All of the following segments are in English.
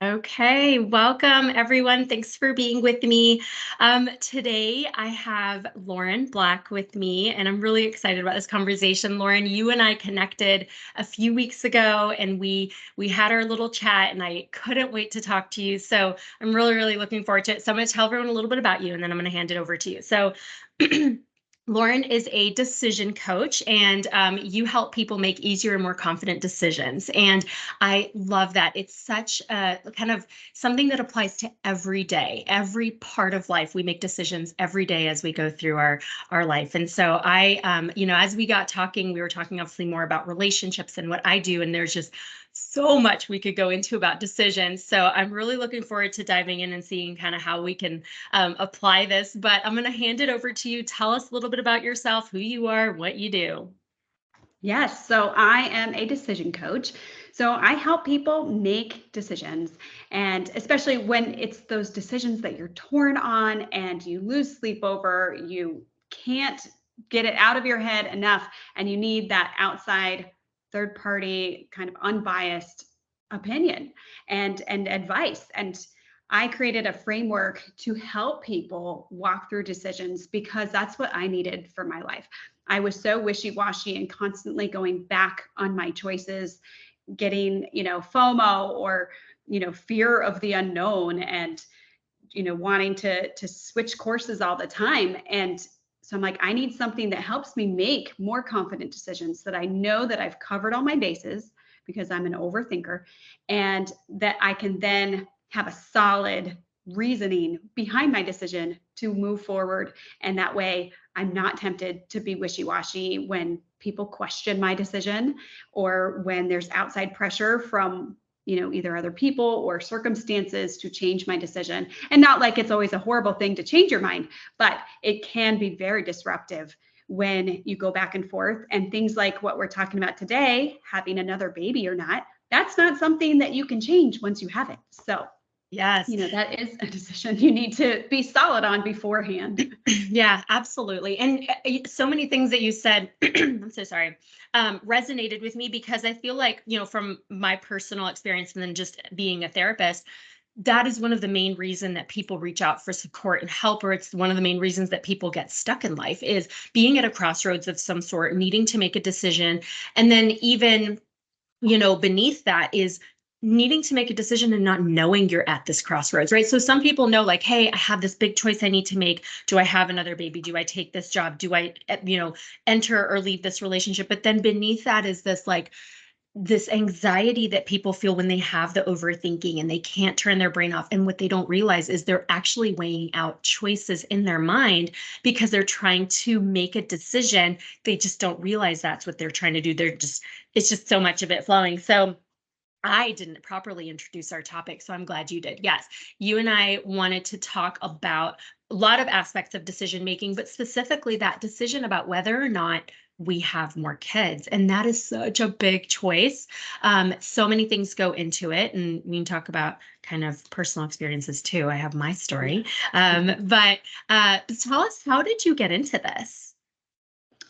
Okay, welcome everyone. Thanks for being with me. Today I have Lauren Black with me, and I'm really excited about this conversation. Lauren, you and I connected a few weeks ago, and we had our little chat, and I couldn't wait to talk to you. So I'm really looking forward to it. So I'm going to tell everyone a little bit about you, and then I'm going to hand it over to you. So Lauren is a decision coach, and you help people make easier and more confident decisions. And I love that. It's such a kind of something that applies to every day, every part of life. We make decisions every day as we go through our life. And so as we got talking, we were talking obviously more about relationships and what I do, and there's just so much we could go into about decisions. So I'm really looking forward to diving in and seeing kind of how we can apply this. But I'm going to hand it over to you. Tell us a little bit about yourself, who you are, what you do. Yes, so I am a decision coach. So I help people make decisions, and especially when it's those decisions that you're torn on and you lose sleep over, you can't get it out of your head enough, and you need that outside third party kind of unbiased opinion and advice. And I created a framework to help people walk through decisions because that's what I needed for my life. I was so wishy-washy and constantly going back on my choices, getting, FOMO or, fear of the unknown and, wanting to switch courses all the time. And so I'm like, I need something that helps me make more confident decisions, that I know that I've covered all my bases because I'm an overthinker, and that I can then have a solid reasoning behind my decision to move forward. And that way I'm not tempted to be wishy-washy when people question my decision, or when there's outside pressure from either other people or circumstances to change my decision. And not like it's always a horrible thing to change your mind, but it can be very disruptive when you go back and forth. And things like what we're talking about today, having another baby or not, that's not something that you can change once you have it. So Yes. that is a decision you need to be solid on beforehand. Yeah, absolutely. And so many things that you said, I'm so sorry, resonated with me because I feel like, from my personal experience and then just being a therapist, that is one of the main reason that people reach out for support and help, or it's one of the main reasons that people get stuck in life is being at a crossroads of some sort, needing to make a decision. And then even beneath that is needing to make a decision and not knowing you're at this crossroads, right? So some people know, like, hey, I have this big choice I need to make. Do I have another baby? Do I take this job? Do I, enter or leave this relationship? But then beneath that is this anxiety that people feel when they have the overthinking and they can't turn their brain off. And what they don't realize is they're actually weighing out choices in their mind because they're trying to make a decision. They just don't realize that's what they're trying to do. It's just so much of it flowing. So I didn't properly introduce our topic, so I'm glad you did. Yes, you and I wanted to talk about a lot of aspects of decision making, but specifically that decision about whether or not we have more kids. And that is such a big choice. So many things go into it, and we can talk about kind of personal experiences too. I have my story. But tell us, how did you get into this?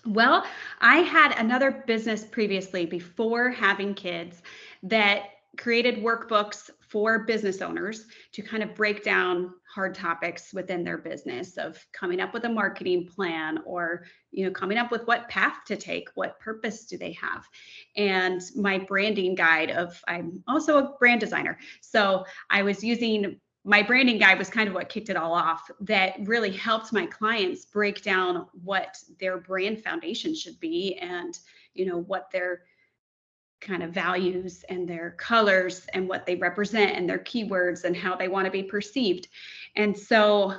Well, I had another business previously before having kids that created workbooks for business owners to kind of break down hard topics within their business, of coming up with a marketing plan, or coming up with what path to take, what purpose do they have. And my branding guide, I'm also a brand designer, so I was using my branding guide, was kind of what kicked it all off, that really helped my clients break down what their brand foundation should be, and what their kind of values and their colors and what they represent and their keywords and how they want to be perceived. And so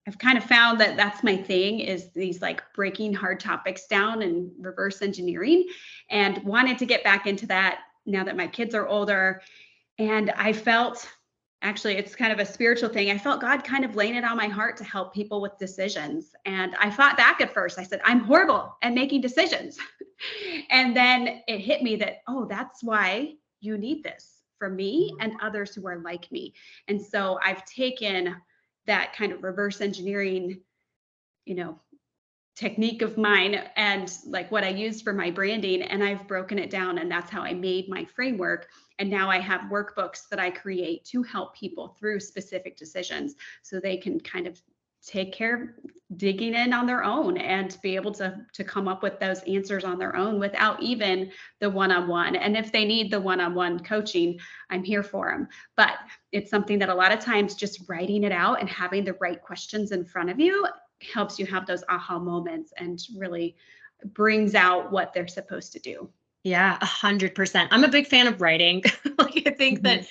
I've kind of found that that's my thing, is these like breaking hard topics down and reverse engineering, and wanted to get back into that now that my kids are older. And I felt, actually, it's kind of a spiritual thing, I felt God kind of laying it on my heart to help people with decisions. And I fought back at first. I said, I'm horrible at making decisions. And then it hit me that, oh, that's why you need this for me and others who are like me. And so I've taken that kind of reverse engineering, you know, technique of mine and like what I used for my branding. And I've broken it down, and that's how I made my framework. And now I have workbooks that I create to help people through specific decisions so they can kind of take care of digging in on their own and be able to come up with those answers on their own without even the one-on-one. And if they need the one-on-one coaching, I'm here for them. But it's something that a lot of times just writing it out and having the right questions in front of you helps you have those aha moments and really brings out what they're supposed to do. Yeah, 100%. I'm a big fan of writing. Like, I think that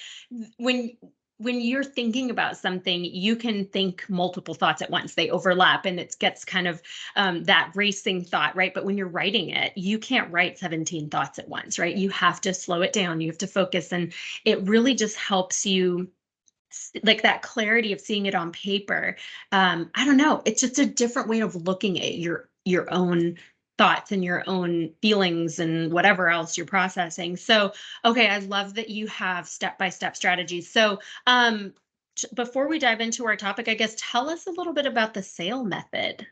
when when you're thinking about something, you can think multiple thoughts at once. They overlap, and it gets kind of that racing thought, right? But when you're writing it, you can't write 17 thoughts at once, right? You have to slow it down. You have to focus, and it really just helps you like that clarity of seeing it on paper. I don't know, it's just a different way of looking at your own thoughts and your own feelings and whatever else you're processing. So okay, I love that you have step-by-step strategies. So before we dive into our topic, I guess tell us a little bit about the SAIL method.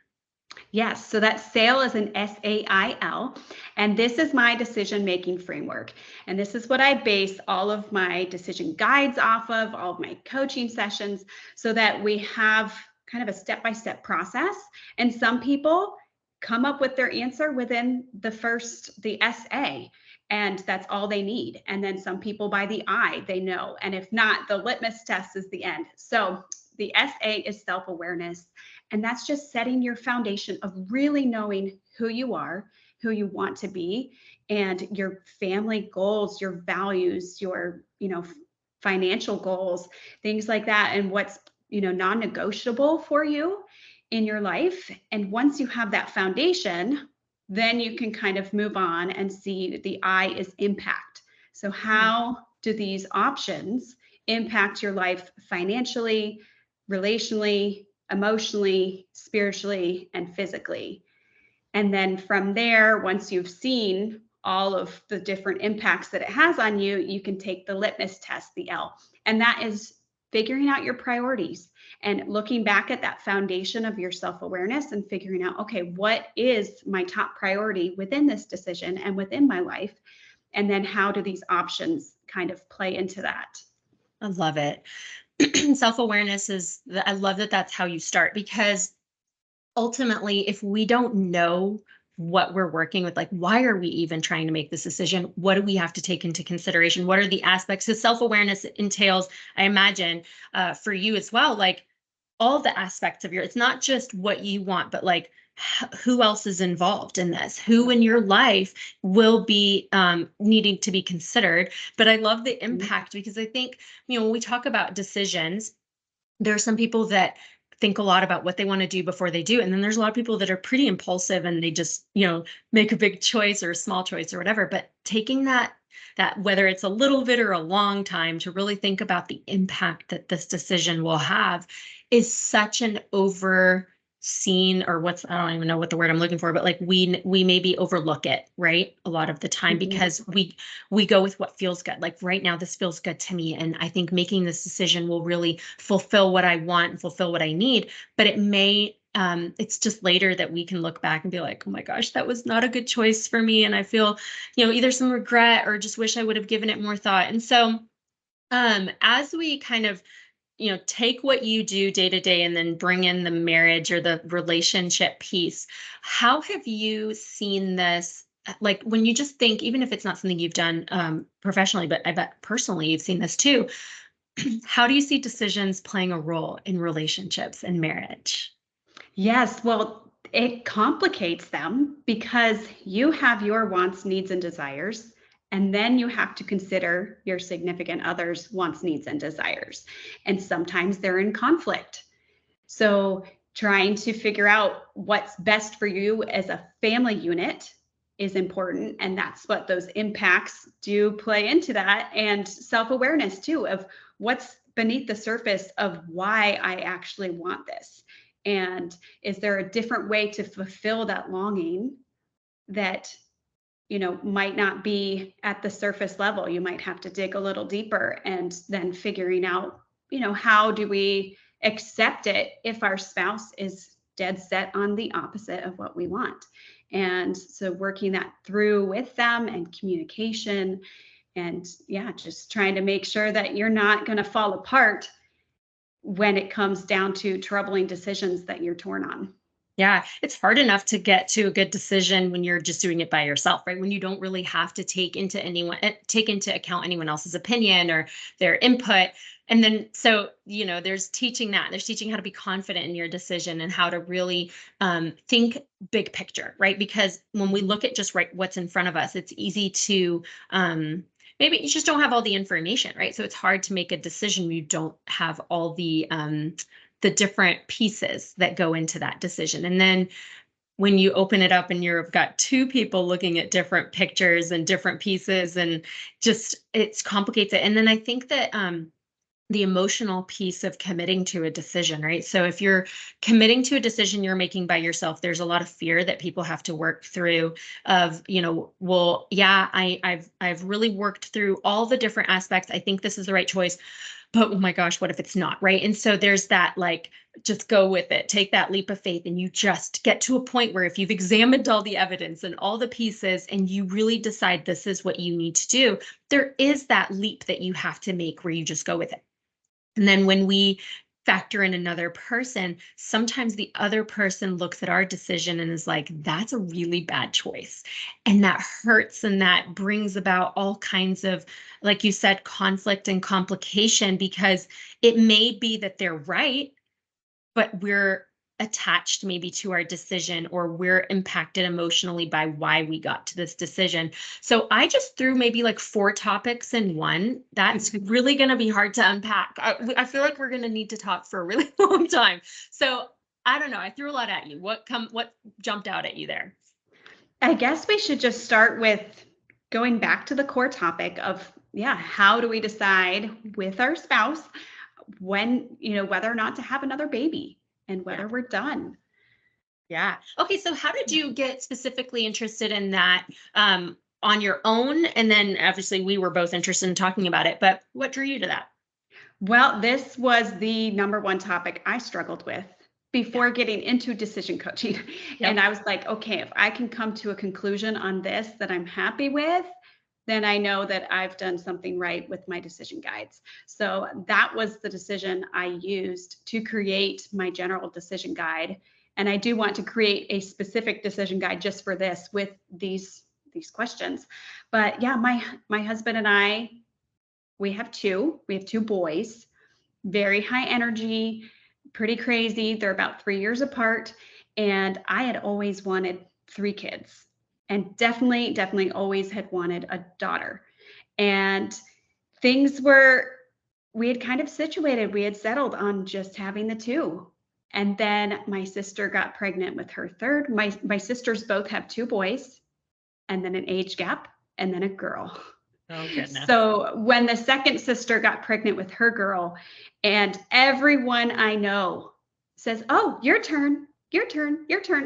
Yes, so that SAIL is an SAIL, and this is my decision-making framework. And this is what I base all of my decision guides off of, all of my coaching sessions, so that we have kind of a step-by-step process. And some people come up with their answer within the SA, and that's all they need. And then some people by the I, they know. And if not, the litmus test is the end. So the SA is self-awareness. And that's just setting your foundation of really knowing who you are, who you want to be, and your family goals, your values, your, financial goals, things like that, and what's, non-negotiable for you in your life. And once you have that foundation, then you can kind of move on and see the I is impact. So how do these options impact your life financially, relationally, emotionally, spiritually, and physically? And then from there, once you've seen all of the different impacts that it has on you, you can take the litmus test, the L. And that is figuring out your priorities and looking back at that foundation of your self-awareness and figuring out, okay, what is my top priority within this decision and within my life? And then how do these options kind of play into that? I love it. Self-awareness I love that that's how you start, because ultimately, if we don't know what we're working with, like, why are we even trying to make this decision? What do we have to take into consideration? What are the aspects? Because self-awareness entails, I imagine, for you as well, like all the aspects of it's not just what you want, but like who else is involved in this? Who in your life will be needing to be considered? But I love the impact, because I think, when we talk about decisions, there are some people that think a lot about what they want to do before they do. And then there's a lot of people that are pretty impulsive, and they just, make a big choice or a small choice or whatever. But taking that whether it's a little bit or a long time to really think about the impact that this decision will have is such an overseen, or I don't even know what the word I'm looking for, but like we maybe overlook it, right? A lot of the time, because we go with what feels good. Like right now, this feels good to me. And I think making this decision will really fulfill what I want and fulfill what I need. But it may, it's just later that we can look back and be like, oh my gosh, that was not a good choice for me. And I feel, either some regret or just wish I would have given it more thought. And so, as we kind of, take what you do day to day and then bring in the marriage or the relationship piece, how have you seen this? Like when you just think, even if it's not something you've done professionally, but I bet personally you've seen this too. How do you see decisions playing a role in relationships and marriage? Yes, well, it complicates them because you have your wants, needs, and desires, and then you have to consider your significant other's wants, needs, and desires. And sometimes they're in conflict. So trying to figure out what's best for you as a family unit is important. And that's what those impacts do play into that. And self-awareness too, of what's beneath the surface of why I actually want this. And is there a different way to fulfill that longing that, might not be at the surface level? You might have to dig a little deeper, and then figuring out, how do we accept it if our spouse is dead set on the opposite of what we want. And so working that through with them and communication, and yeah, just trying to make sure that you're not going to fall apart when it comes down to troubling decisions that you're torn on. Yeah, it's hard enough to get to a good decision when you're just doing it by yourself, right? When you don't really have to take into account anyone else's opinion or their input. And then, so, there's teaching that. There's teaching how to be confident in your decision and how to really think big picture, right? Because when we look at just right what's in front of us, it's easy to maybe you just don't have all the information, right? So it's hard to make a decision when you don't have all the different pieces that go into that decision. And then when you open it up and you've got two people looking at different pictures and different pieces, and just it complicates it. And then I think that the emotional piece of committing to a decision, right? So if you're committing to a decision you're making by yourself, there's a lot of fear that people have to work through of, well, yeah, I've really worked through all the different aspects. I think this is the right choice, but oh my gosh, what if it's not, right? And so there's that, like, just go with it, take that leap of faith, and you just get to a point where if you've examined all the evidence and all the pieces and you really decide this is what you need to do, there is that leap that you have to make where you just go with it. And then when we factor in another person, sometimes the other person looks at our decision and is like, that's a really bad choice. And that hurts, and that brings about all kinds of, like you said, conflict and complication, because it may be that they're right, but we're attached maybe to our decision, or we're impacted emotionally by why we got to this decision. So I just threw maybe like 4 topics in one. That's really going to be hard to unpack. I feel like we're going to need to talk for a really long time. So I don't know. I threw a lot at you. What jumped out at you there? I guess we should just start with going back to the core topic of, how do we decide with our spouse when, whether or not to have another baby and whether we're done. Yeah. Okay. So how did you get specifically interested in that on your own? And then obviously we were both interested in talking about it, but what drew you to that? Well, this was the number one topic I struggled with before getting into decision coaching. Yep. And I was like, okay, if I can come to a conclusion on this that I'm happy with, then I know that I've done something right with my decision guides. So that was the decision I used to create my general decision guide. And I do want to create a specific decision guide just for this with these questions. But yeah, my husband and I, we have two boys, very high energy, pretty crazy. They're about 3 years apart. And I had always wanted 3 kids. And definitely always had wanted a daughter. And we had kind of situated, we had settled on just having the 2. And then my sister got pregnant with her third. My sisters both have 2 boys, and then an age gap, and then a girl. Oh, goodness. So when the second sister got pregnant with her girl, and everyone I know says, oh, your turn.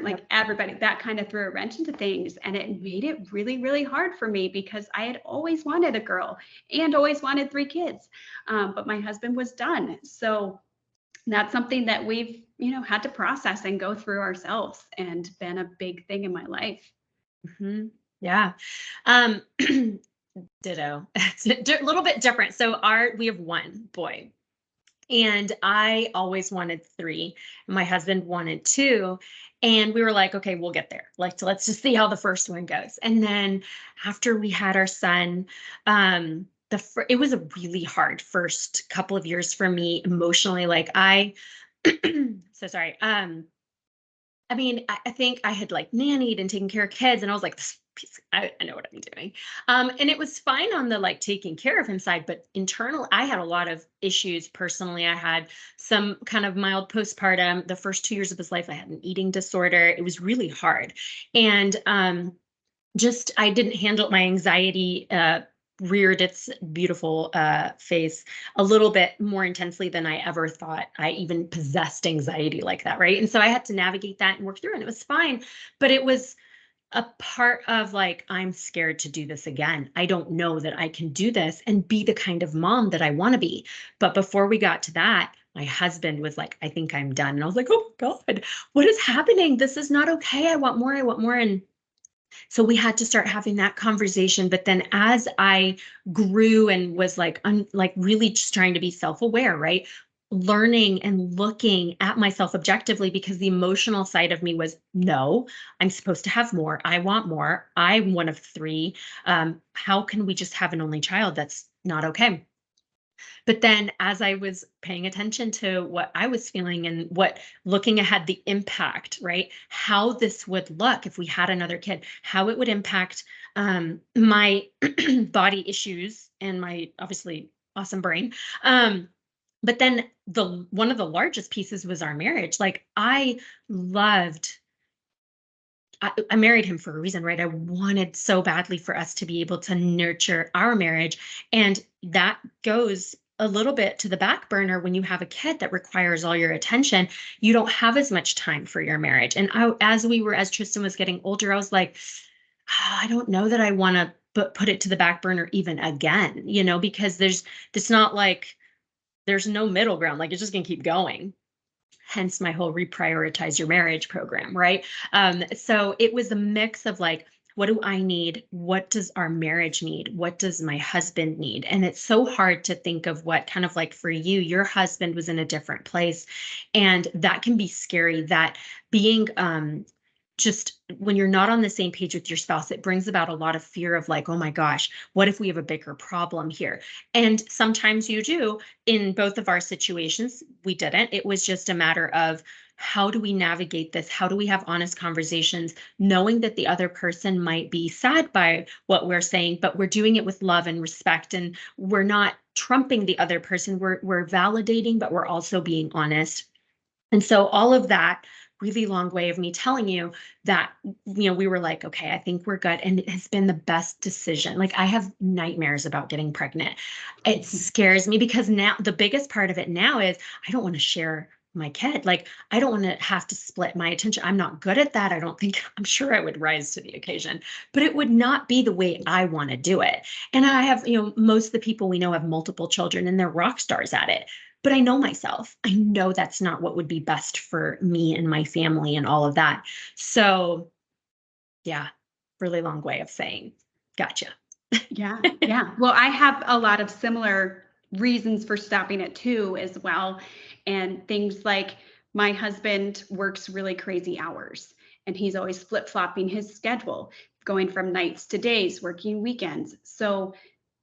Like everybody, that kind of threw a wrench into things. And it made it really, really hard for me, because I had always wanted a girl and always wanted 3 kids. But my husband was done. So that's something that we've, had to process and go through ourselves, and been a big thing in my life. Mm-hmm. Yeah. Ditto. It's a little bit different. So we have 1 boy. And I always wanted 3. My husband wanted 2. And we were like, okay, we'll get there. Like, let's just see how the first one goes. And then after we had our son, it was a really hard first couple of years for me emotionally. Like so sorry. I mean, I think I had like nannied and taken care of kids, and I was like, I know what I'm doing. And it was fine on the like taking care of him side, but internal, I had a lot of issues personally. I had some kind of mild postpartum. The first 2 years of his life, I had an eating disorder. It was really hard. And I didn't handle my anxiety, reared its beautiful face a little bit more intensely than I ever thought I even possessed anxiety like that, right? And so I had to navigate that and work through it, and it was fine. But it was a part of like, I'm scared to do this again. I don't know that I can do this and be the kind of mom that I want to be. But before we got to that, my husband was like, I think I'm done. And I was like, oh God, what is happening? This is not okay. I want more. I want more. And so we had to start having that conversation. But then as I grew and was like, like really just trying to be self-aware, right? Learning and looking at myself objectively, because the emotional side of me was, no, I'm supposed to have more. I want more. I'm one of three. How can we just have an only child? That's not okay. But then as I was paying attention to what I was feeling and what looking ahead, the impact, right? How this would look if we had another kid, how it would impact my body issues and my obviously awesome brain. But then the one of the largest pieces was our marriage. Like loved I married him for a reason, right? I wanted so badly for us to be able to nurture our marriage. And that goes a little bit to the back burner when you have a kid that requires all your attention. You don't have as much time for your marriage. And as Tristan was getting older, I was like, I don't know that I want to put it to the back burner even again, because it's not like there's no middle ground. Like it's just going to keep going, hence my whole reprioritize your marriage program, right? So it was a mix of like, what do I need? What does our marriage need? What does my husband need? And it's so hard to think of what kind of like for you, your husband was in a different place. And that can be scary, that being just when you're not on the same page with your spouse, it brings about a lot of fear of like, oh my gosh, what if we have a bigger problem here? And sometimes you do. In both of our situations, we didn't. It was just a matter of how do we navigate this? How do we have honest conversations, knowing that the other person might be sad by what we're saying, but we're doing it with love and respect, and we're not trumping the other person. We're validating, but we're also being honest. And so all of that, really long way of me telling you that, we were like, okay, I think we're good. And it has been the best decision. Like I have nightmares about getting pregnant. It scares me because now the biggest part of it now is I don't want to share my kid. Like I don't want to have to split my attention. I'm not good at that. I'm sure I would rise to the occasion, but it would not be the way I want to do it. And I have, most of the people we know have multiple children and they're rock stars at it. But I know myself. I know that's not what would be best for me and my family and all of that. So, yeah, really long way of saying, gotcha. Yeah. Yeah. Well, I have a lot of similar reasons for stopping it too, as well. And things like my husband works really crazy hours and he's always flip flopping his schedule, going from nights to days, working weekends. So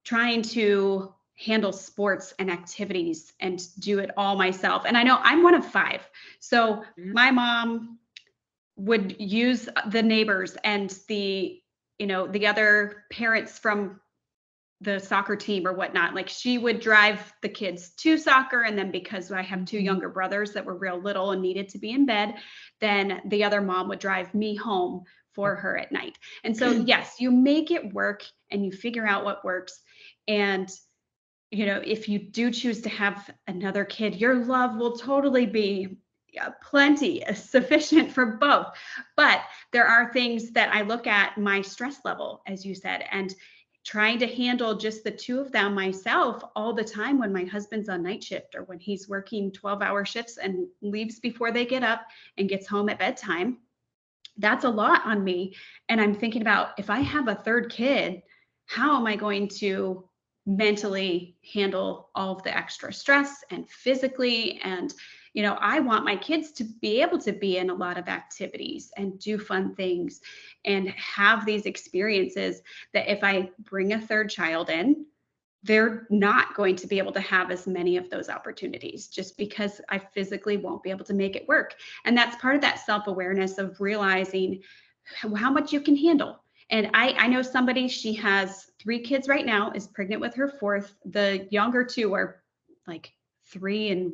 trying to handle sports and activities and do it all myself. And I know I'm one of five. So my mom would use the neighbors and the other parents from the soccer team or whatnot. Like she would drive the kids to soccer. And then because I have two younger brothers that were real little and needed to be in bed, then the other mom would drive me home for her at night. And so, yes, you make it work and you figure out what works. And if you do choose to have another kid, your love will totally be plenty, sufficient for both. But there are things that I look at my stress level, as you said, and trying to handle just the two of them myself all the time when my husband's on night shift or when he's working 12-hour shifts and leaves before they get up and gets home at bedtime. That's a lot on me. And I'm thinking about if I have a third kid, how am I going to mentally handle all of the extra stress and physically? And I want my kids to be able to be in a lot of activities and do fun things and have these experiences that if I bring a third child in, they're not going to be able to have as many of those opportunities just because I physically won't be able to make it work. And that's part of that self-awareness of realizing how much you can handle. And I know somebody, she has 3 kids right now, is pregnant with her 4th. The younger 2 are like 3 and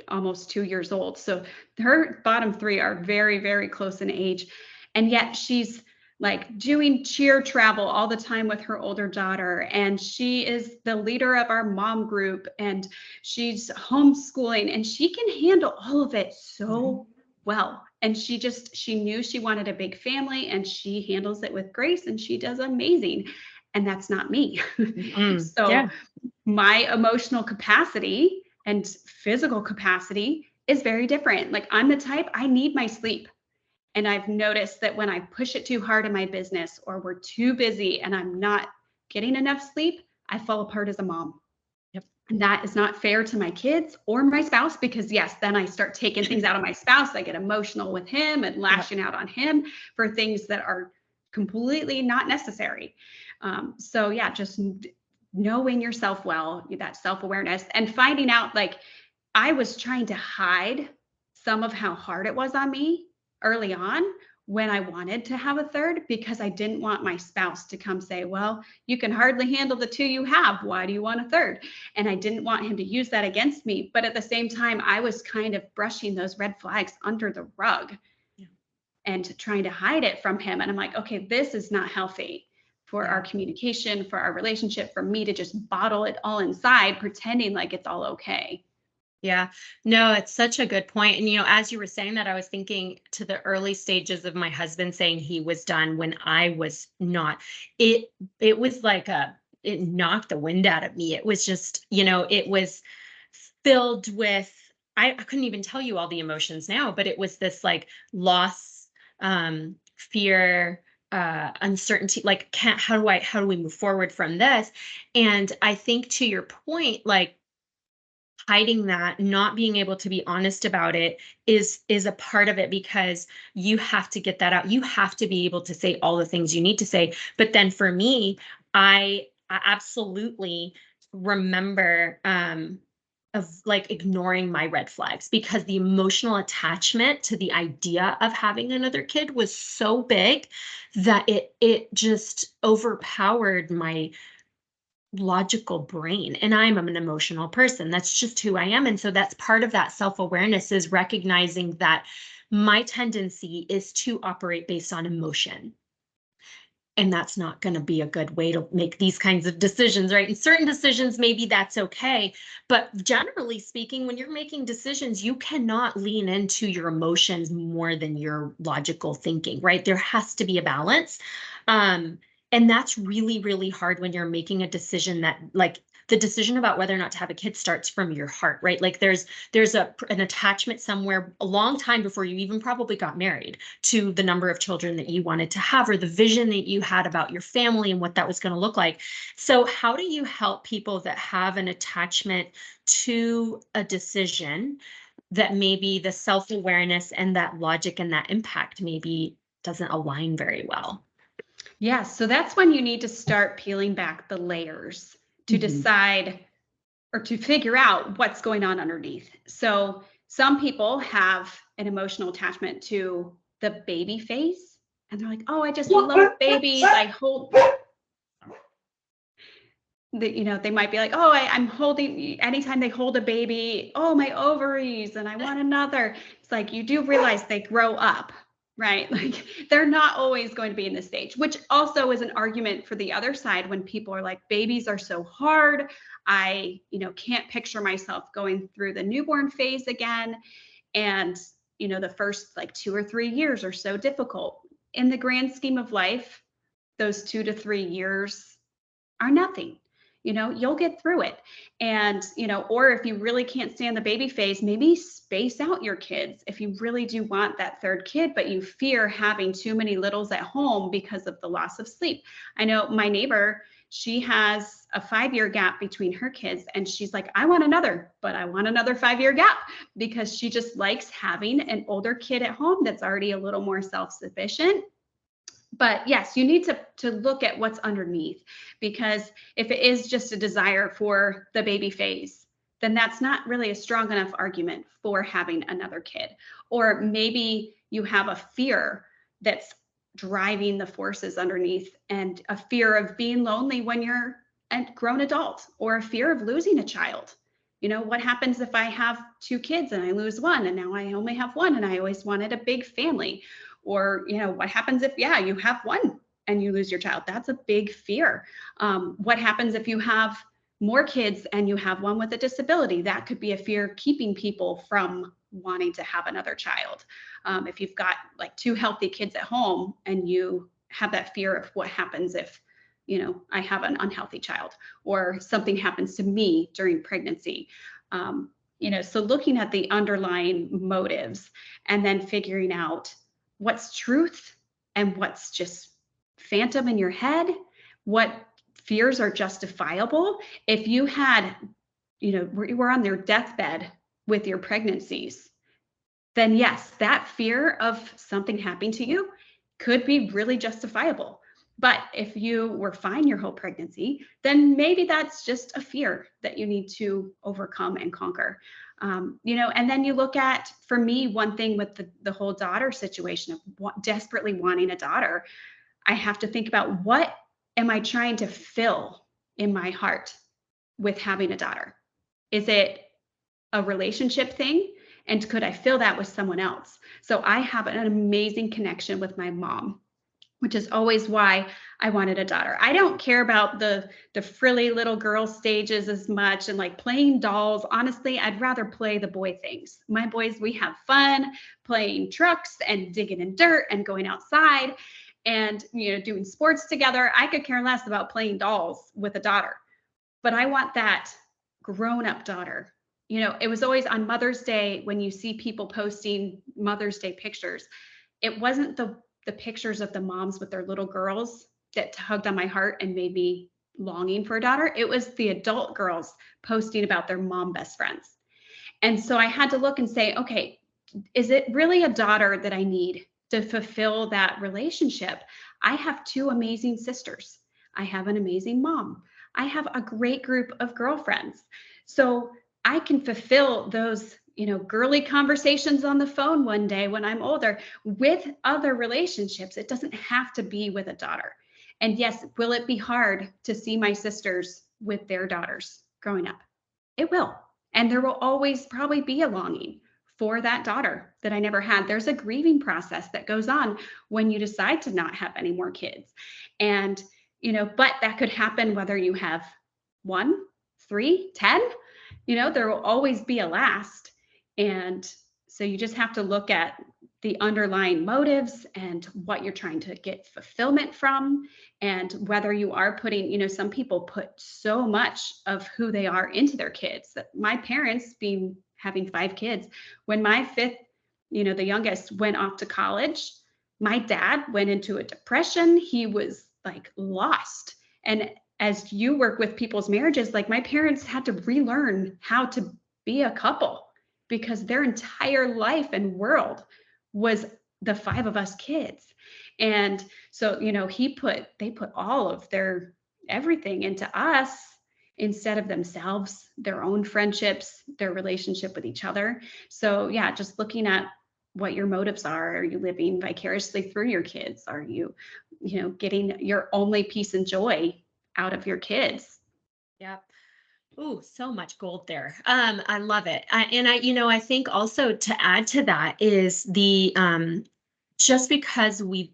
almost 2 years old. So her bottom 3 are very, very close in age. And yet she's like doing cheer travel all the time with her older daughter. And she is the leader of our mom group and she's homeschooling and she can handle all of it so well. And she knew she wanted a big family and she handles it with grace and she does amazing. And that's not me. So my emotional capacity And physical capacity is very different. Like I'm the type, I need my sleep. And I've noticed that when I push it too hard in my business or we're too busy and I'm not getting enough sleep, I fall apart as a mom. Yep. And that is not fair to my kids or my spouse because, yes, then I start taking things out of my spouse. I get emotional with him and lashing out on him for things that are completely not necessary. So, yeah, just knowing yourself well, that self awareness, and finding out like I was trying to hide some of how hard it was on me early on when I wanted to have a third because I didn't want my spouse to come say, well, you can hardly handle the two you have. Why do you want a third? And I didn't want him to use that against me. But at the same time, I was kind of brushing those red flags under the rug and trying to hide it from him. And I'm like, okay, this is not healthy for our communication, for our relationship, for me to just bottle it all inside, pretending like it's all okay. Yeah, no, it's such a good point. And, as you were saying that, I was thinking to the early stages of my husband saying he was done when I was not. It was like it knocked the wind out of me. It was just, it was filled with, I couldn't even tell you all the emotions now, but it was this like loss, fear, uncertainty, like, how do we move forward from this? And I think to your point, like, hiding that, not being able to be honest about it is a part of it because you have to get that out. You have to be able to say all the things you need to say. But then for me, I absolutely remember of like ignoring my red flags because the emotional attachment to the idea of having another kid was so big that it just overpowered my logical brain, and I'm an emotional person. That's just who I am. And so that's part of that self-awareness, is recognizing that my tendency is to operate based on emotion, and that's not going to be a good way to make these kinds of decisions, right? And certain decisions, maybe that's okay, but generally speaking, when you're making decisions, you cannot lean into your emotions more than your logical thinking, right? There has to be a balance. um and that's really, really hard when you're making a decision that, like, the decision about whether or not to have a kid starts from your heart, right? Like there's an attachment somewhere a long time before you even probably got married to the number of children that you wanted to have, or the vision that you had about your family and what that was going to look like. So how do you help people that have an attachment to a decision that maybe the self-awareness and that logic and that impact maybe doesn't align very well? Yeah, so that's when you need to start peeling back the layers to Mhm. decide or to figure out what's going on underneath. So some people have an emotional attachment to the baby phase, and they're like, "Oh, I just love babies. I hold they might be like, oh, I'm holding, anytime they hold a baby, oh, my ovaries, and I want another. It's like, you do realize they grow up, right? Like they're not always going to be in this stage, which also is an argument for the other side when people are like, babies are so hard. I, can't picture myself going through the newborn phase again. And, the first like 2 or 3 years are so difficult. In the grand scheme of life, those 2 to 3 years are nothing. You'll get through it. And, or if you really can't stand the baby phase, maybe space out your kids if you really do want that third kid, but you fear having too many littles at home because of the loss of sleep. I know my neighbor, she has a 5-year gap between her kids, and she's like, I want another, but I want another 5-year gap because she just likes having an older kid at home that's already a little more self-sufficient. But yes, you need to look at what's underneath, because if it is just a desire for the baby phase, then that's not really a strong enough argument for having another kid. Or maybe you have a fear that's driving the forces underneath, and a fear of being lonely when you're a grown adult, or a fear of losing a child. What happens if I have 2 kids and I lose one, and now I only have one, and I always wanted a big family? Or, what happens if, yeah, you have one and you lose your child? That's a big fear. What happens if you have more kids and you have one with a disability? That could be a fear keeping people from wanting to have another child. If you've got like 2 healthy kids at home and you have that fear of what happens if, I have an unhealthy child, or something happens to me during pregnancy. So looking at the underlying motives and then figuring out what's truth and what's just phantom in your head, what fears are justifiable. If you had, were on their deathbed with your pregnancies, then yes, that fear of something happening to you could be really justifiable. But if you were fine your whole pregnancy, then maybe that's just a fear that you need to overcome and conquer. And then you look at, for me, one thing with the whole daughter situation of desperately wanting a daughter, I have to think about, what am I trying to fill in my heart with having a daughter? Is it a relationship thing? And could I fill that with someone else? So I have an amazing connection with my mom, which is always why I wanted a daughter. I don't care about the frilly little girl stages as much, and like playing dolls. Honestly, I'd rather play the boy things. My boys, we have fun playing trucks and digging in dirt and going outside and doing sports together. I could care less about playing dolls with a daughter, but I want that grown-up daughter. It was always on Mother's Day when you see people posting Mother's Day pictures. It wasn't the pictures of the moms with their little girls that tugged on my heart and made me longing for a daughter. It was the adult girls posting about their mom best friends. And so I had to look and say, okay, is it really a daughter that I need to fulfill that relationship? I have two amazing sisters. I have an amazing mom. I have a great group of girlfriends. So I can fulfill those, girly conversations on the phone one day when I'm older with other relationships. It doesn't have to be with a daughter. And yes, will it be hard to see my sisters with their daughters growing up? It will. And there will always probably be a longing for that daughter that I never had. There's a grieving process that goes on when you decide to not have any more kids. And, but that could happen whether you have 1, 3, 10. There will always be a last. And so you just have to look at the underlying motives and what you're trying to get fulfillment from, and whether you are putting, some people put so much of who they are into their kids. That my parents, having 5 kids, when my 5th, the youngest, went off to college, my dad went into a depression. He was like lost. And as you work with people's marriages, like my parents had to relearn how to be a couple, because their entire life and world was the 5 of us kids. And so, they put all of their everything into us instead of themselves, their own friendships, their relationship with each other. So yeah, just looking at what your motives are. Are you living vicariously through your kids? Are you, getting your only peace and joy out of your kids? Yep. Ooh, so much gold there. I love it. I think also to add to that is just because we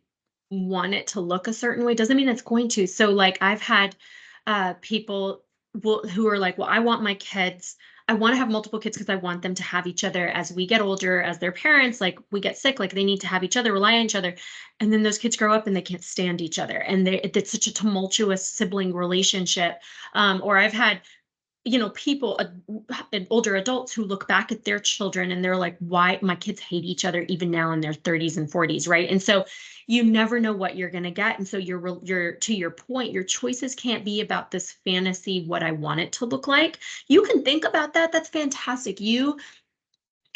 want it to look a certain way doesn't mean it's going to. So like I've had people who are like, well, I want to have multiple kids because I want them to have each other as we get older, as their parents, like we get sick, like they need to have each other, rely on each other. And then those kids grow up and they can't stand each other. And it's such a tumultuous sibling relationship. Or I've had people, and older adults who look back at their children and they're like, why my kids hate each other even now in their 30s and 40s, right? And so you never know what you're going to get. And so you're to your point, your choices can't be about this fantasy, what I want it to look like. You can think about that. That's fantastic. You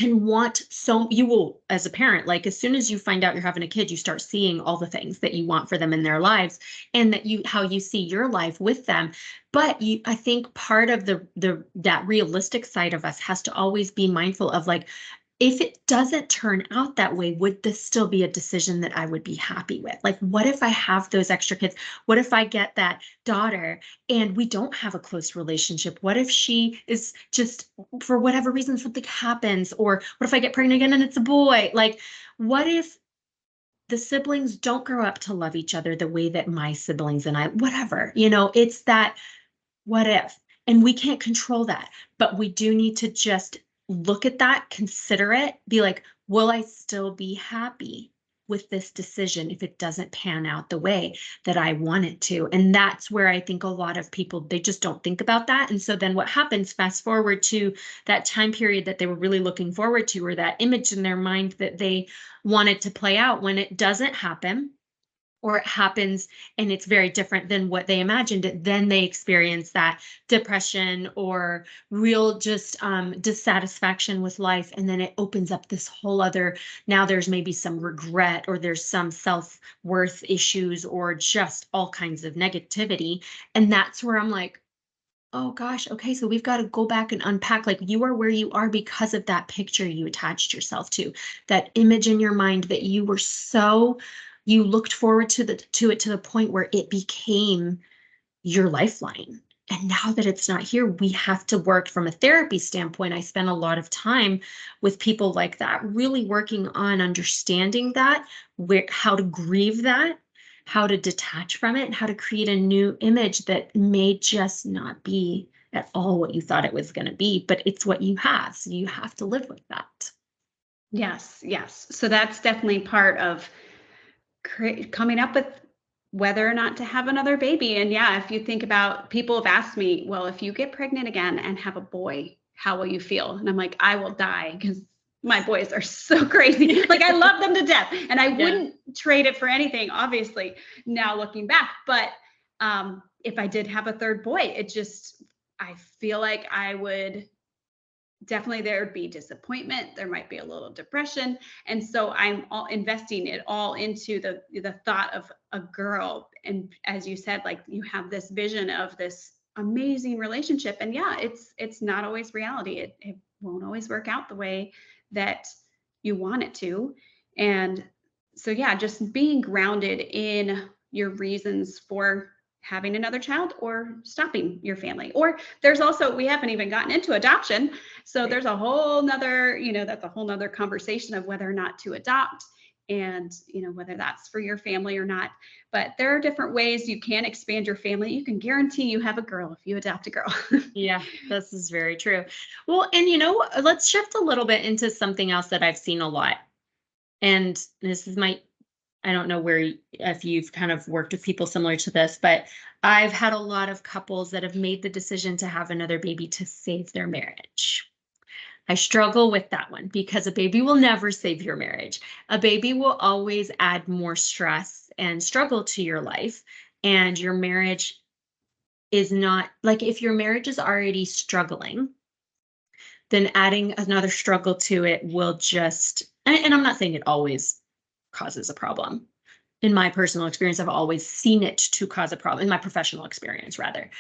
will, as a parent, like as soon as you find out you're having a kid, you start seeing all the things that you want for them in their lives, and how you see your life with them. But I think part of that realistic side of us has to always be mindful of, like, if it doesn't turn out that way, would this still be a decision that I would be happy with? Like, what if I have those extra kids? What if I get that daughter and we don't have a close relationship? What if she is just, for whatever reason, something happens? Or what if I get pregnant again and it's a boy? Like, what if the siblings don't grow up to love each other the way that my siblings and I, whatever, it's that what if? And we can't control that, but we do need to just look at that, consider it, be like, will I still be happy? with this decision if it doesn't pan out the way that I want it to? And that's where I think a lot of people, they just don't think about that. And so then what happens, fast forward to that time period that they were really looking forward to, or that image in their mind that they wanted to play out, when it doesn't happen, or it happens and it's very different than what they imagined it, then they experience that depression or real just dissatisfaction with life. And then it opens up this whole other, now there's maybe some regret, or there's some self-worth issues, or just all kinds of negativity. And that's where I'm like, oh gosh, okay, so we've got to go back and unpack. Like, you are where you are because of that picture you attached yourself to, that image in your mind that you were so, you looked forward to it to the point where it became your lifeline. And now that it's not here, we have to work from a therapy standpoint. I spend a lot of time with people like that, really working on understanding that, where, how to grieve that, how to detach from it, and how to create a new image that may just not be at all what you thought it was going to be, but it's what you have. So you have to live with that. Yes, yes. So that's definitely part of coming up with whether or not to have another baby. And yeah, if you think about, people have asked me, well, if you get pregnant again and have a boy, how will you feel? And I'm like, I will die, because my boys are so crazy. Like, I love them to death, and I wouldn't trade it for anything, obviously, now looking back. But if I did have a third boy, it just, I feel like I would definitely, there would be disappointment, there might be a little depression. And so I'm all investing it all into the thought of a girl. And as you said, like, you have this vision of this amazing relationship, and yeah, it's not always reality. It won't always work out the way that you want it to. And so yeah, just being grounded in your reasons for having another child or stopping your family. Or there's also, we haven't even gotten into adoption. So there's a whole nother, that's a whole nother conversation of whether or not to adopt, and, whether that's for your family or not. But there are different ways you can expand your family. You can guarantee you have a girl if you adopt a girl. Yeah, this is very true. Well, and let's shift a little bit into something else that I've seen a lot. And this is I don't know if you've kind of worked with people similar to this, but I've had a lot of couples that have made the decision to have another baby to save their marriage. I struggle with that one, because a baby will never save your marriage. A baby will always add more stress and struggle to your life. And your marriage is not, like, if your marriage is already struggling, then adding another struggle to it will just, and I'm not saying it always causes a problem. In my personal experience, I've always seen it to cause a problem. In my professional experience, rather,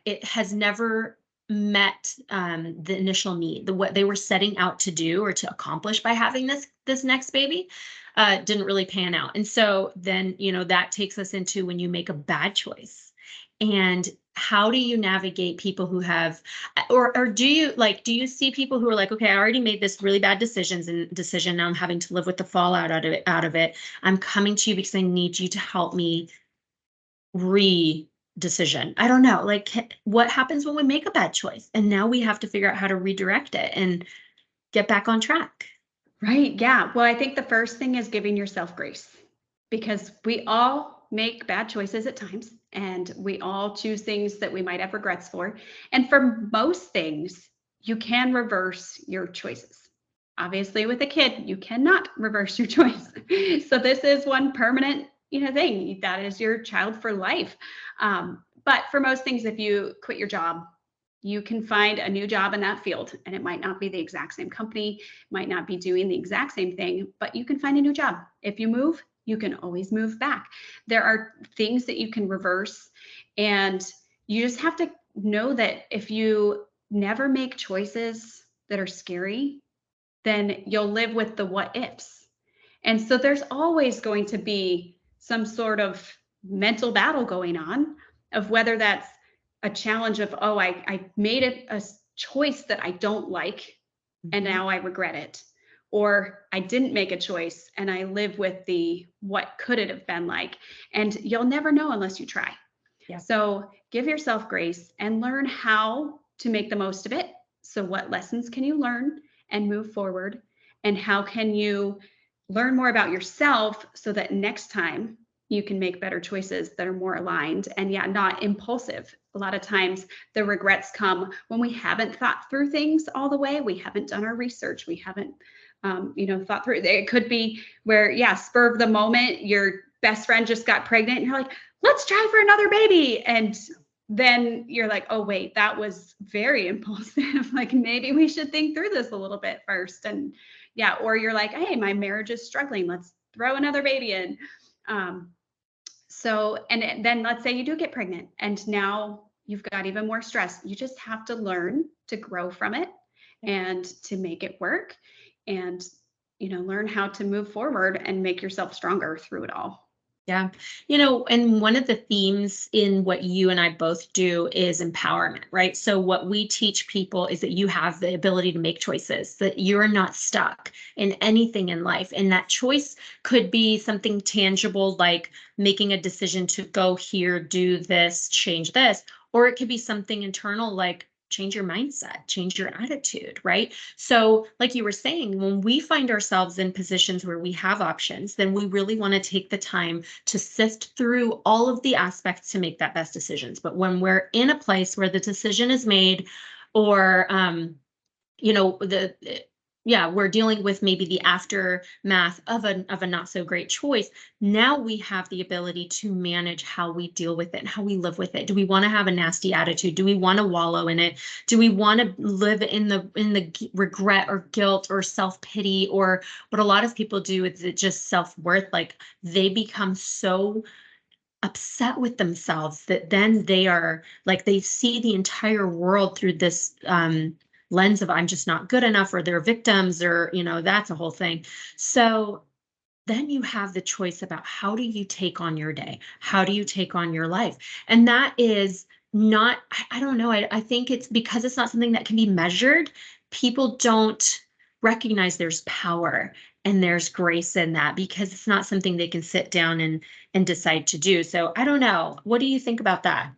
it has never met the initial need, what they were setting out to do or to accomplish by having this next baby. Didn't really pan out. And so then, that takes us into when you make a bad choice. And how do you navigate people who have, or do you see people who are like, okay, I already made this really bad decision. Now I'm having to live with the fallout out of it. I'm coming to you because I need you to help me decision. I don't know, like, what happens when we make a bad choice and now we have to figure out how to redirect it and get back on track? Right. Yeah. Well, I think the first thing is giving yourself grace, because we all make bad choices at times, and we all choose things that we might have regrets for. And for most things, you can reverse your choices. Obviously, with a kid, you cannot reverse your choice. So this is one permanent, thing. That is your child for life. But for most things, if you quit your job, you can find a new job in that field, and it might not be the exact same company, might not be doing the exact same thing, but you can find a new job. If you move, you can always move back. There are things that you can reverse, and you just have to know that if you never make choices that are scary, then you'll live with the what ifs. And so there's always going to be some sort of mental battle going on, of whether that's a challenge of, oh, I made a choice that I don't like, and now I regret it. Or I didn't make a choice and I live with the what could it have been like. And you'll never know unless you try. Yeah. So give yourself grace and learn how to make the most of it. So what lessons can you learn and move forward? And how can you learn more about yourself so that next time you can make better choices that are more aligned and not impulsive. A lot of times the regrets come when we haven't thought through things all the way. We haven't done our research. We haven't, thought through. It could be where, spur of the moment, your best friend just got pregnant and you're like, let's try for another baby. And then you're like, oh, wait, that was very impulsive. Like maybe we should think through this a little bit first. And or you're like, hey, my marriage is struggling. Let's throw another baby in. And then let's say you do get pregnant and now you've got even more stress. You just have to learn to grow from it and to make it work and, learn how to move forward and make yourself stronger through it all. Yeah. And one of the themes in what you and I both do is empowerment, right? So what we teach people is that you have the ability to make choices, that you're not stuck in anything in life. And that choice could be something tangible, like making a decision to go here, do this, change this, or it could be something internal, like change your mindset, change your attitude, right? So, like you were saying, when we find ourselves in positions where we have options, then we really want to take the time to sift through all of the aspects to make that best decisions. But when we're in a place where the decision is made, or we're dealing with maybe the aftermath of a not so great choice. Now we have the ability to manage how we deal with it and how we live with it. Do we want to have a nasty attitude? Do we want to wallow in it? Do we want to live in the regret or guilt or self-pity? Or what a lot of people do is it just self-worth, like they become so upset with themselves that then they are like, they see the entire world through this lens of I'm just not good enough, or they're victims, or that's a whole thing. So then you have the choice about how do you take on your day? How do you take on your life? And that is not, I don't know. I think it's because it's not something that can be measured. People don't recognize there's power and there's grace in that because it's not something they can sit down and decide to do. So I don't know. What do you think about that?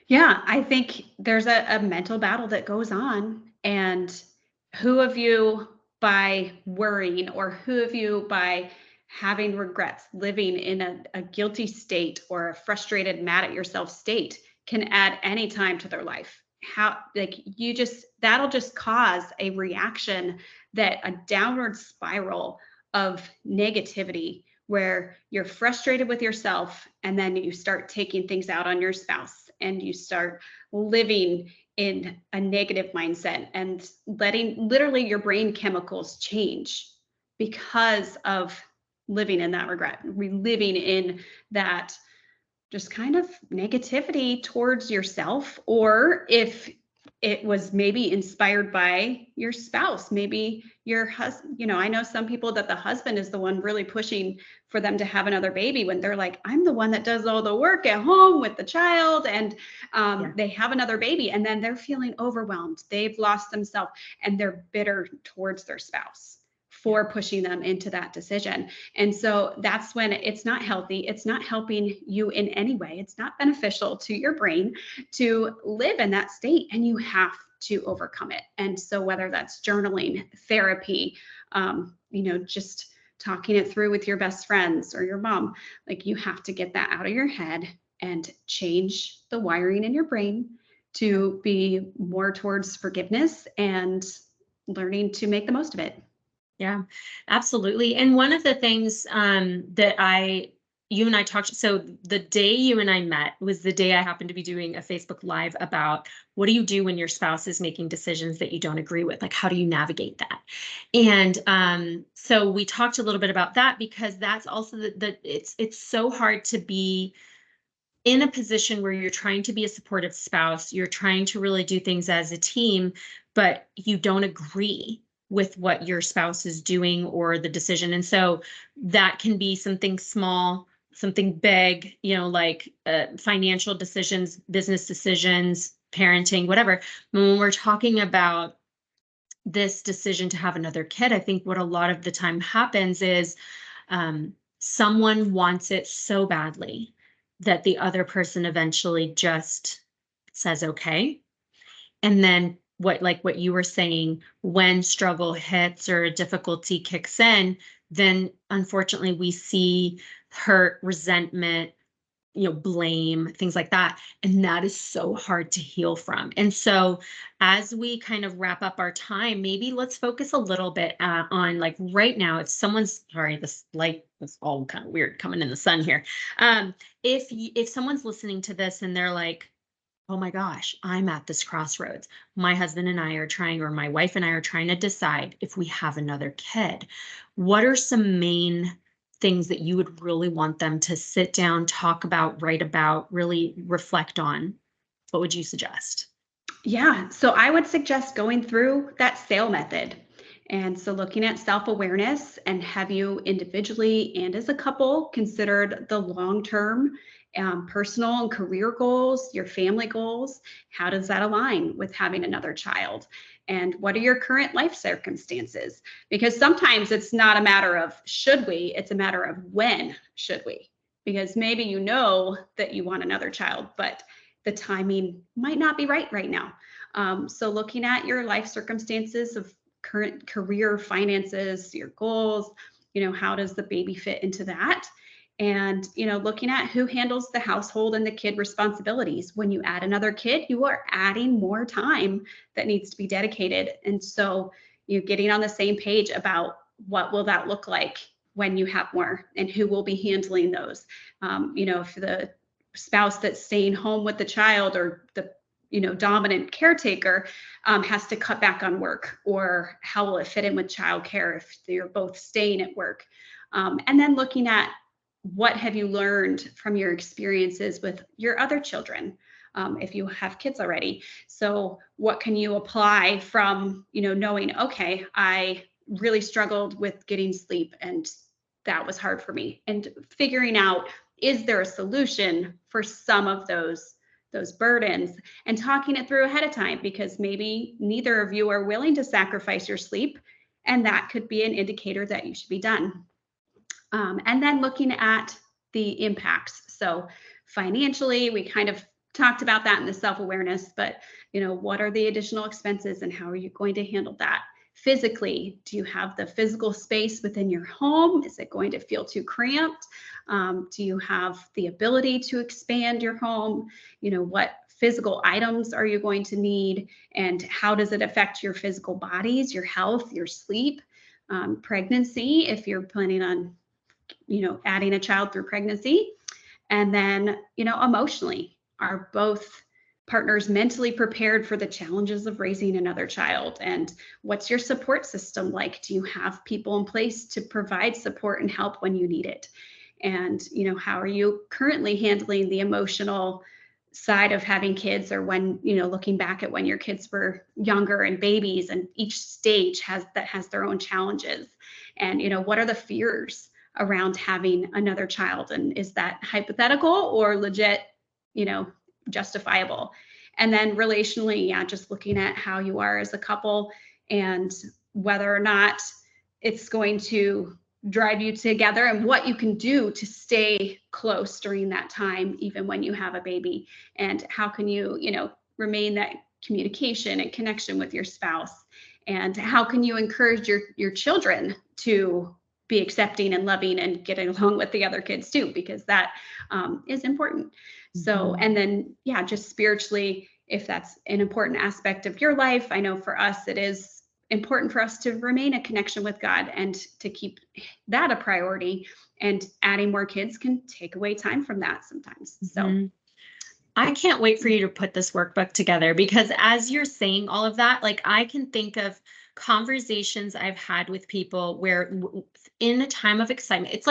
Yeah, I think there's a mental battle that goes on. And who of you, by worrying, or who of you, by having regrets, living in a guilty state or a frustrated, mad at yourself state, can add any time to their life? How, like, that'll just cause a reaction, that a downward spiral of negativity where you're frustrated with yourself and then you start taking things out on your spouse and you start living in a negative mindset and letting literally your brain chemicals change because of living in that regret, reliving in that just kind of negativity towards yourself. Or if it was maybe inspired by your spouse, maybe your husband, I know some people that the husband is the one really pushing for them to have another baby when they're like, I'm the one that does all the work at home with the child. And they have another baby and then they're feeling overwhelmed. They've lost themselves and they're bitter towards their spouse for pushing them into that decision. And so that's when it's not healthy. It's not helping you in any way. It's not beneficial to your brain to live in that state, and you have to overcome it. And so whether that's journaling, therapy, just talking it through with your best friends or your mom, like you have to get that out of your head and change the wiring in your brain to be more towards forgiveness and learning to make the most of it. Yeah, absolutely. And one of the things that you and I talked, so the day you and I met was the day I happened to be doing a Facebook Live about what do you do when your spouse is making decisions that you don't agree with? Like, how do you navigate that? And so we talked a little bit about that because that's also it's so hard to be in a position where you're trying to be a supportive spouse, you're trying to really do things as a team, but you don't agree with what your spouse is doing or the decision. And so that can be something small, something big, like financial decisions, business decisions, parenting, whatever. But when we're talking about this decision to have another kid, I think what a lot of the time happens is someone wants it so badly that the other person eventually just says, okay. And then what you were saying, when struggle hits or difficulty kicks in, then unfortunately we see hurt, resentment, blame, things like that. And that is so hard to heal from. And so, as we kind of wrap up our time, maybe let's focus a little bit on like right now, if someone's sorry, this light is all kind of weird coming in the sun here. If someone's listening to this and they're like, oh my gosh, I'm at this crossroads. My husband and I are trying, or my wife and I are trying to decide if we have another kid. What are some main things that you would really want them to sit down, talk about, write about, really reflect on? What would you suggest? Yeah, so I would suggest going through that SAIL method. And so looking at self-awareness, and have you individually and as a couple considered the long-term personal and career goals, your family goals? How does that align with having another child? And what are your current life circumstances? Because sometimes it's not a matter of should we, it's a matter of when should we? Because maybe you know that you want another child, but the timing might not be right now. So looking at your life circumstances of current career, finances, your goals, how does the baby fit into that? And, looking at who handles the household and the kid responsibilities. When you add another kid, you are adding more time that needs to be dedicated. And so you're getting on the same page about what will that look like when you have more, and who will be handling those. If the spouse that's staying home with the child, or the dominant caretaker has to cut back on work, or how will it fit in with childcare if you're both staying at work. And then looking at what have you learned from your experiences with your other children, if you have kids already. So what can you apply from, knowing, okay, I really struggled with getting sleep and that was hard for me, and figuring out, is there a solution for some of those burdens, and talking it through ahead of time, because maybe neither of you are willing to sacrifice your sleep, and that could be an indicator that you should be done. And then looking at the impacts. So financially, we kind of talked about that in the self-awareness, but what are the additional expenses and how are you going to handle that? Physically, do you have the physical space within your home? Is it going to feel too cramped? Do you have the ability to expand your home? What physical items are you going to need? And how does it affect your physical bodies, your health, your sleep? Pregnancy, if you're planning on adding a child through pregnancy. And then, emotionally, are both partners mentally prepared for the challenges of raising another child? And what's your support system like? Do you have people in place to provide support and help when you need it? And, how are you currently handling the emotional side of having kids, or when, looking back at when your kids were younger and babies, and each stage has their own challenges. And, what are the fears around having another child, and is that hypothetical or legit, justifiable? And then relationally, just looking at how you are as a couple, and whether or not it's going to drive you together, and what you can do to stay close during that time, even when you have a baby, and how can you, remain that communication and connection with your spouse, and how can you encourage your children to be accepting and loving and getting along with the other kids too, because that is important. So, and then, just spiritually, if that's an important aspect of your life. I know for us, it is important for us to remain a connection with God and to keep that a priority. And adding more kids can take away time from that sometimes. So I can't wait for you to put this workbook together, because as you're saying all of that, like I can think of conversations I've had with people where in a time of excitement, it's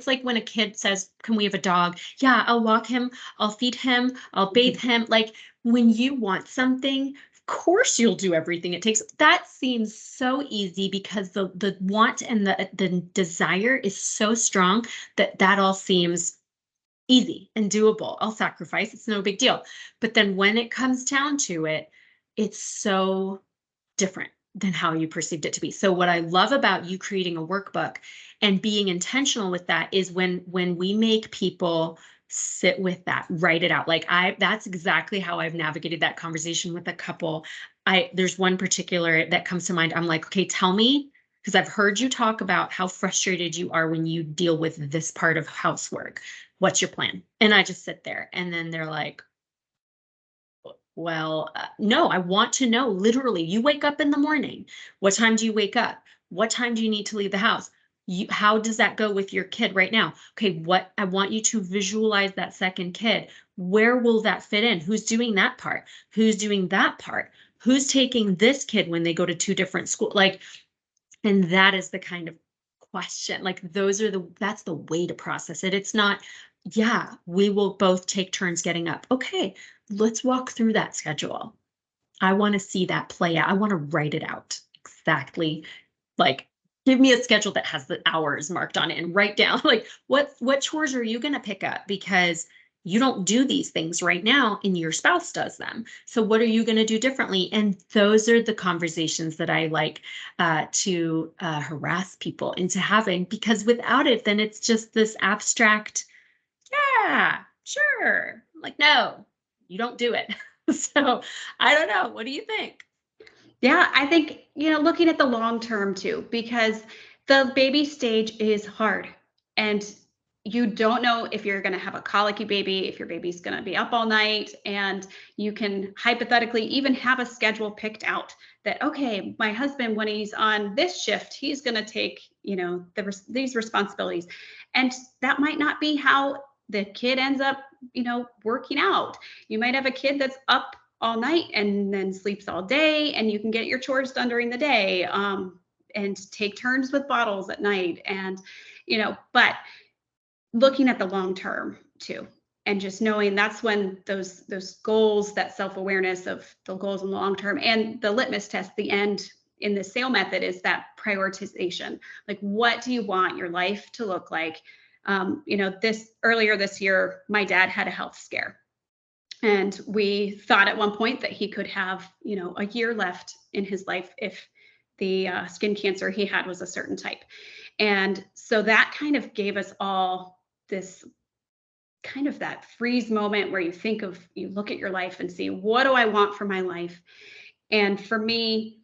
like when a kid says, "Can we have a dog?" Yeah, I'll walk him, I'll feed him, I'll bathe him. Like when you want something, of course you'll do everything it takes. That seems so easy because the want and the desire is so strong that all seems easy and doable. I'll sacrifice. It's no big deal. But then when it comes down to it, it's so different than how you perceived it to be. So what I love about you creating a workbook and being intentional with that is when we make people sit with that, write it out. Like that's exactly how I've navigated that conversation with a couple. There's one particular that comes to mind. I'm like, okay, tell me because I've heard you talk about how frustrated you are when you deal with this part of housework. What's your plan? And I just sit there, and then they're like, well, no, I want to know literally. You wake up in the morning. What time do you wake up? What time do you need to leave the house? How does that go with your kid right now? Okay, what I want you to visualize that second kid. Where will that fit in? Who's doing that part? Who's doing that part? Who's taking this kid when they go to two different schools? Like, and that is the kind of question. Like, that's the way to process it. It's not, yeah, we will both take turns getting up. Okay, let's walk through that schedule. I want to see that play out. I want to write it out exactly. Like, give me a schedule that has the hours marked on it and write down like what chores are you going to pick up, because you don't do these things right now and your spouse does them. So what are you going to do differently? And those are the conversations that I like to harass people into having, because without it, then it's just this abstract, yeah, sure. I'm like, no, you don't do it. So I don't know. What do you think? Yeah, I think, looking at the long term too, because the baby stage is hard. And you don't know if you're going to have a colicky baby, if your baby's going to be up all night. And you can hypothetically even have a schedule picked out that, okay, my husband, when he's on this shift, he's going to take, these responsibilities. And that might not be how the kid ends up, working out. You might have a kid that's up all night and then sleeps all day, and you can get your chores done during the day, and take turns with bottles at night. And, but looking at the long term too, and just knowing that's when those goals, that self-awareness of the goals in the long term, and the litmus test, the end in the SAIL method, is that prioritization. Like, what do you want your life to look like? Earlier this year, my dad had a health scare. And we thought at one point that he could have, a year left in his life if the skin cancer he had was a certain type. And so that kind of gave us all this kind of that freeze moment where you look at your life and see, what do I want for my life? And for me,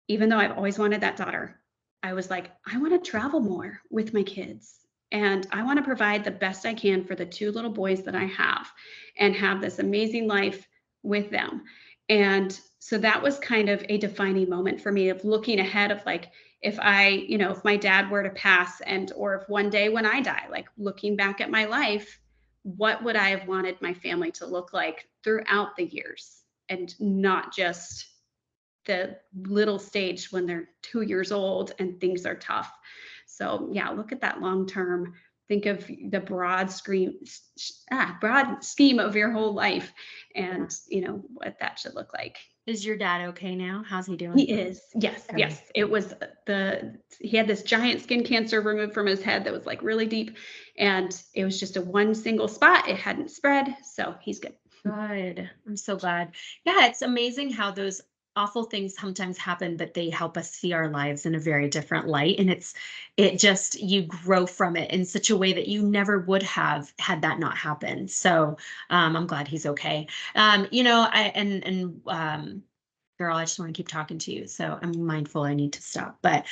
even though I've always wanted that daughter, I was like, I want to travel more with my kids. And I want to provide the best I can for the two little boys that I have and have this amazing life with them. And so that was kind of a defining moment for me, of looking ahead of like, if if my dad were to pass, or if one day when I die, like looking back at my life, what would I have wanted my family to look like throughout the years, and not just the little stage when they're 2 years old and things are tough. So yeah, look at that long term. Think of the broad scheme of your whole life, and what that should look like. Is your dad okay now? How's he doing? He is. Yes. Okay. Yes. It was he had this giant skin cancer removed from his head that was like really deep, and it was just a one single spot. It hadn't spread. So he's good. Good. I'm so glad. Yeah, it's amazing how those awful things sometimes happen, but they help us see our lives in a very different light. And you grow from it in such a way that you never would have had that not happen. So I'm glad he's okay. Girl, I just want to keep talking to you. So I'm mindful I need to stop. But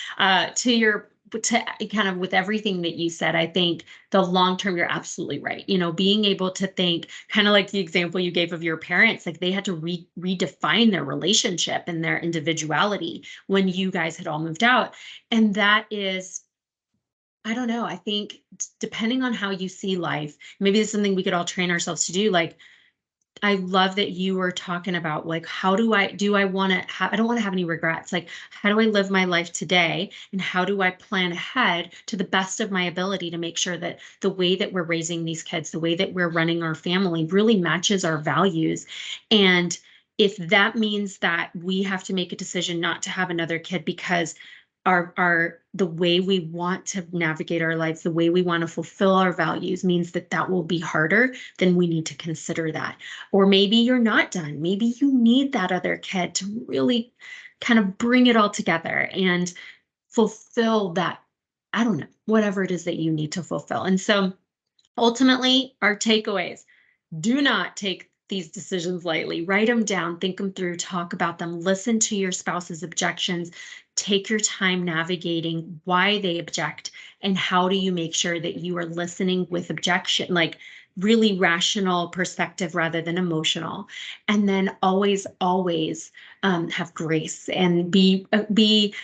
to kind of with everything that you said, I think the long term, you're absolutely right. Being able to think, kind of like the example you gave of your parents, like they had to redefine their relationship and their individuality when you guys had all moved out. And that is, I don't know, I think depending on how you see life, maybe it's something we could all train ourselves to do. Like, I love that you were talking about, like, how do I want to I don't want to have any regrets. Like, how do I live my life today? And how do I plan ahead to the best of my ability to make sure that the way that we're raising these kids, the way that we're running our family really matches our values? And if that means that we have to make a decision not to have another kid because the way we want to navigate our lives, the way we want to fulfill our values means that will be harder, then we need to consider that. Or maybe you're not done. Maybe you need that other kid to really kind of bring it all together and fulfill that, I don't know, whatever it is that you need to fulfill. And so ultimately, our takeaways: do not take these decisions lightly. Write them down, think them through, talk about them, listen to your spouse's objections, take your time navigating why they object, and how do you make sure that you are listening with objection, like really rational perspective rather than emotional. And then always have grace and be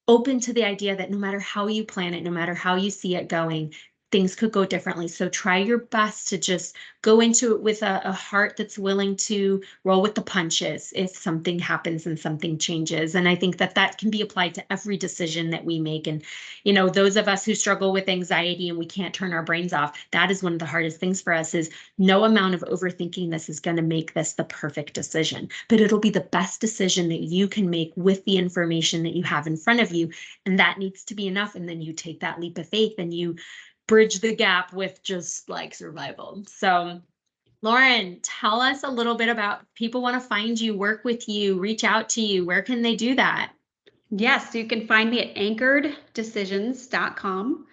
open to the idea that no matter how you plan it, no matter how you see it going, things could go differently. So try your best to just go into it with a heart that's willing to roll with the punches if something happens and something changes. And I think that that can be applied to every decision that we make. And, those of us who struggle with anxiety and we can't turn our brains off, that is one of the hardest things for us. Is no amount of overthinking this is going to make this the perfect decision, but it'll be the best decision that you can make with the information that you have in front of you. And that needs to be enough. And then you take that leap of faith and you bridge the gap with just like survival. So Lauren, tell us a little bit about, people want to find you, work with you, reach out to you. Where can they do that? Yes, you can find me at anchoreddecisions.com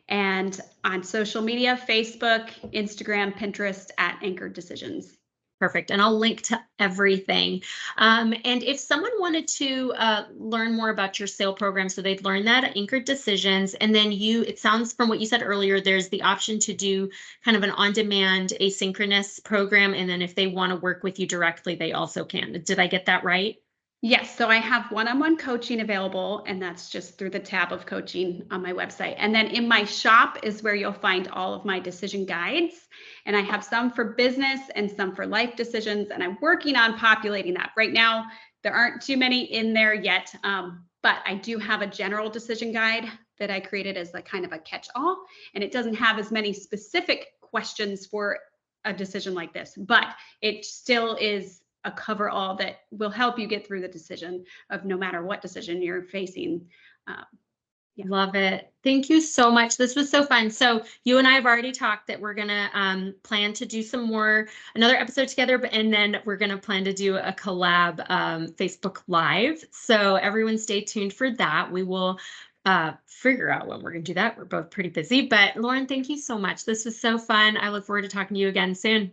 and on social media, Facebook, Instagram, Pinterest at Anchored Decisions. Perfect. And I'll link to everything. And if someone wanted to learn more about your sale program, so they'd learn that at Anchored Decisions, and then it sounds from what you said earlier, there's the option to do kind of an on-demand asynchronous program. And then if they want to work with you directly, they also can. Did I get that right? Yes, so I have one-on-one coaching available, and that's just through the tab of coaching on my website. And then in my shop is where you'll find all of my decision guides. And I have some for business and some for life decisions, and I'm working on populating that. Right now, there aren't too many in there yet, but I do have a general decision guide that I created as a kind of a catch-all, and it doesn't have as many specific questions for a decision like this, but it still is a cover all that will help you get through the decision of no matter what decision you're facing. Yeah. Love it. Thank you so much. This was so fun. So you and I have already talked that we're going to plan to do another episode together, and then we're going to plan to do a collab Facebook Live. So everyone stay tuned for that. We will figure out when we're going to do that. We're both pretty busy, but Lauren, thank you so much. This was so fun. I look forward to talking to you again soon.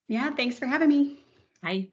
Yeah, thanks for having me. Bye.